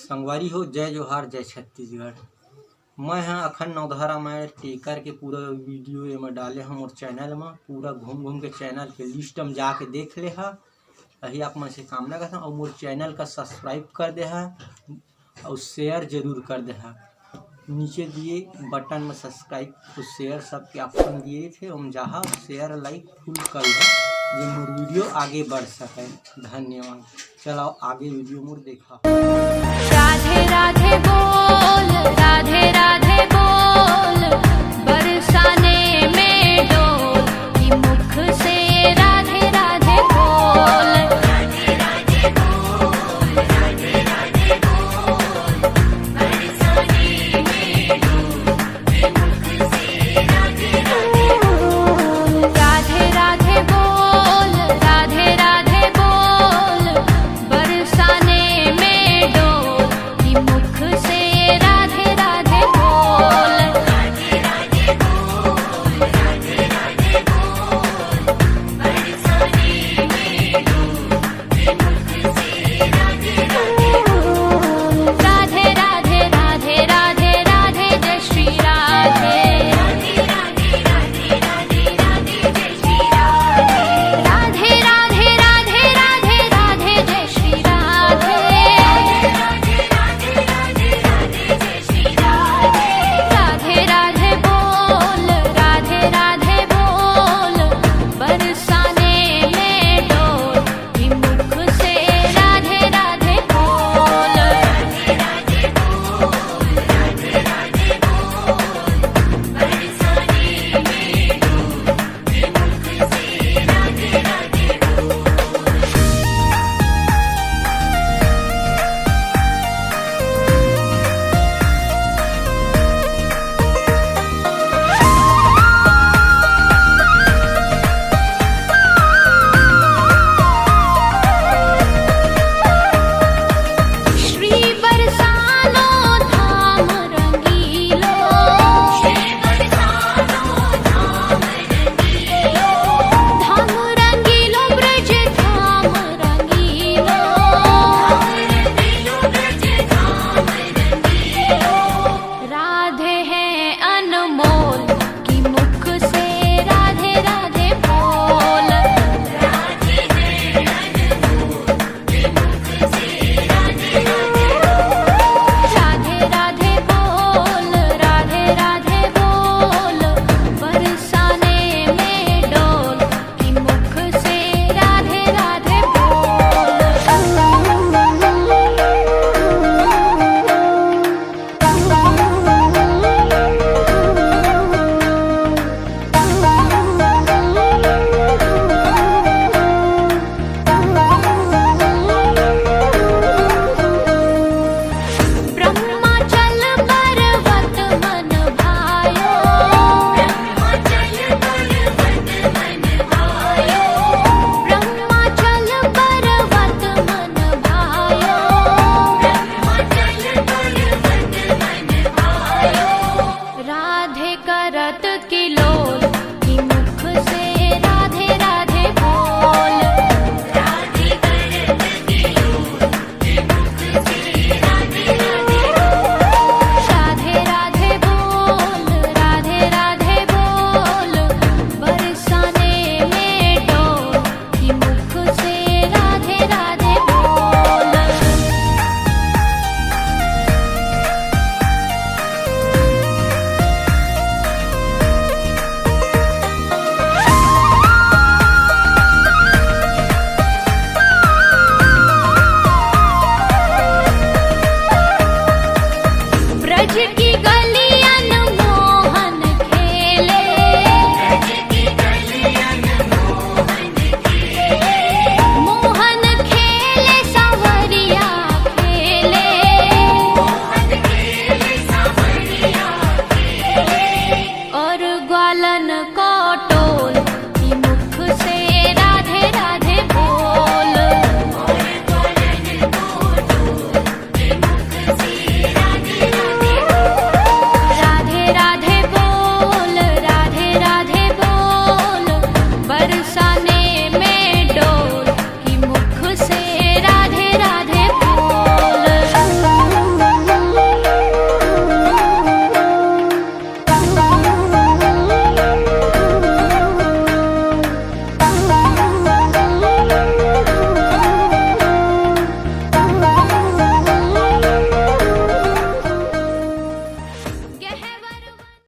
संगवारी हो, जय जोहार, जय छत्तीसगढ़। मैं हाँ अखंड नवधारा मैं टेकर के पूरा वीडियो एमा डाले हम और चैनल में पूरा घूम घूम के चैनल के लिस्ट में जाके देख ले हा। यही आप मैं से कामना करता हूँ और मोर चैनल का सब्सक्राइब कर दे हा और शेयर जरूर कर दे हा। नीचे दिए बटन में सब्सक्राइब और शेयर सब के ऑप्शन दिए थे, हम जहाँ शेयर लाइक फुल कर दे ये मोर वीडियो आगे बढ़ सके। धन्यवाद। चलो आगे वीडियो मोर देखा। राधे राधे बोल, राधे राधे बोल, बरसाने में डोल की मुख से राधे राधे बोल। राधे राधे बोल, राधे राधे बोल, बरसाने में डोल की मुख से राधे राधे बोल। राधे राधे बोल, राधे राधे बोल, बरसाने में डोल की मुख से राधे राधे बोल। राधे राधे बोल, राधे राधे बोल, बरसाने में डोल की मुख से राधे राधे बोल। राधे राधे राधे राधे राधे जय श्री राधे। राधे राधे राधे राधे राधे जय श्री राधे। राधे राधे राधे राधे राधे जय श्री राधे। राधे राधे राधे राधे जय श्री राधे। राधे राधे बोल, राधे राधे बोल, बरसाने में डोल की मुख से राधे राधे बोल। राधे राधे बोल, राधे राधे बोल, बरसाने में डोल की मुख से राधे राधे बोल। श्री